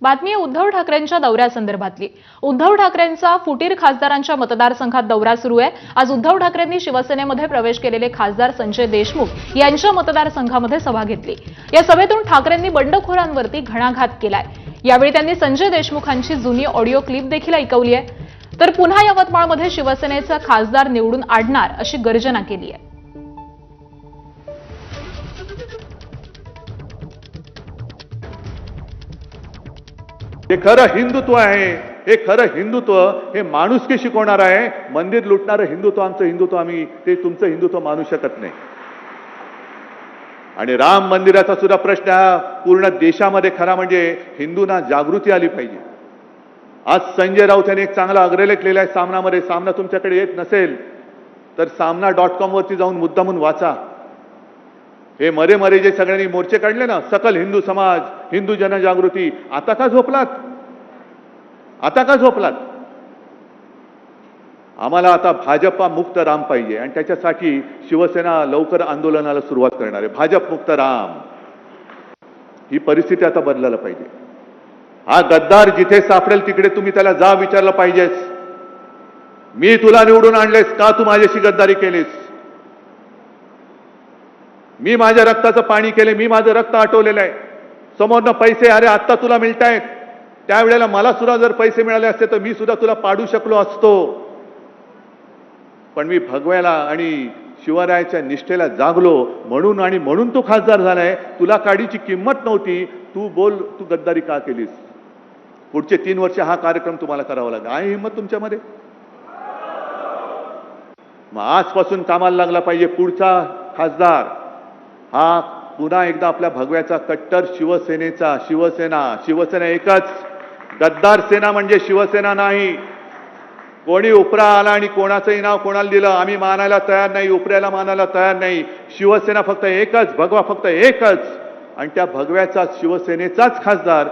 बातमी आहे उद्धव ठाकरेंच्या दौऱ्यासंदर्भातली। उद्धव ठाकरेंचा फुटीर खासदारांच्या मतदारसंघात दौरा सुरू आहे। आज उद्धव ठाकरेंनी शिवसेनेमध्ये प्रवेश केलेले खासदार संजय देशमुख यांच्या मतदारसंघामध्ये सभा घेतली। या सभेतून ठाकरेंनी बंडखोरांवरती घणाघात केलाय। यावेळी त्यांनी संजय देशमुखांची जुनी ऑडिओ क्लिप देखील ऐकवली आहे। तर पुन्हा यवतमाळमध्ये शिवसेनेचा खासदार निवडून आणणार अशी गर्जना केली आहे। हे खरं हिंदुत्व आहे, हे खरं हिंदुत्व हे माणुसकी शिकवणार आहे। मंदिर लुटणारं हिंदुत्व आमचं हिंदुत्व आम्ही ते तुमचं हिंदुत्व मानू शकत नाही। आणि राम मंदिराचा सुद्धा प्रश्न हा पूर्ण देशामध्ये खरा म्हणजे हिंदूंना जागृती आली पाहिजे। आज संजय राऊत यांनी एक चांगला अग्रलेख लिहिला आहे सामनामध्ये। सामना तुमच्याकडे येत नसेल तर सामना.com वरती जाऊन मुद्दामून वाचा। हे मरे मरे जे सगळ्यांनी मोर्चे काढले ना, सकल हिंदू समाज, हिंदू जनजागृती, आता का झोपलात? आता का झोपलात? आम्हाला आता भाजपा मुक्त राम पाहिजे आणि त्याच्यासाठी शिवसेना लवकर आंदोलनाला सुरुवात करणार आहे। भाजप मुक्त राम ही परिस्थिती आता बदलायला पाहिजे। हा गद्दार जिथे सापडेल तिकडे तुम्ही त्याला जा विचारलं पाहिजेस, मी तुला निवडून आणलेस का, तू माझ्याशी गद्दारी केलीस? मी माझ्या रक्ताचं पाणी केले, मी माझं रक्त आटवलेलं आहे। समोरनं पैसे अरे आत्ता तुला मिळतायत, त्यावेळेला मला सुद्धा जर पैसे मिळाले असते तर मी सुद्धा तुला पाडू शकलो असतो। पण मी भगव्याला आणि शिवरायाच्या निष्ठेला जागलो म्हणून आणि म्हणून तू खासदार झालाय। तुला काडीची किंमत नव्हती, तू बोल तू गद्दारी का केलीस? पुढचे 3 वर्ष हा कार्यक्रम तुम्हाला करावा लागला। आहे हिंमत तुमच्यामध्ये? मग आजपासून कामाला लागला पाहिजे पुढचा खासदार हा पुन्हा एकदा आपल्या भगव्याचा कट्टर शिवसेनेचा। शिवसेना एकच, गद्दार सेना म्हणजे शिवसेना नाही। कोणी उपरा आला आणि कोणाचंही नाव कोणाला दिलं आम्ही मानायला तयार नाही, उपऱ्याला मानायला तयार नाही। शिवसेना फक्त एकच, भगवा फक्त एकच आणि त्या भगव्याचा शिवसेनेचाच खासदार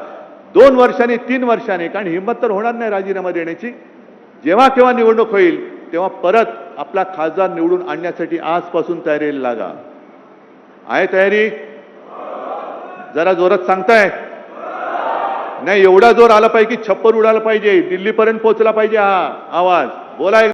2 वर्षांनी 3 वर्षांनी, कारण हिंमत तर होणार नाही राजीनामा देण्याची। जेव्हा केव्हा निवडणूक होईल तेव्हा परत आपला खासदार निवडून आणण्यासाठी आजपासून तयारीला लागा। आहे तयारी? जरा जोरात सांगताय? नाही, एवढा जोर आला पाहिजे की छप्पर उडाला पाहिजे, दिल्लीपर्यंत पोहोचला पाहिजे हा आवाज। बोला।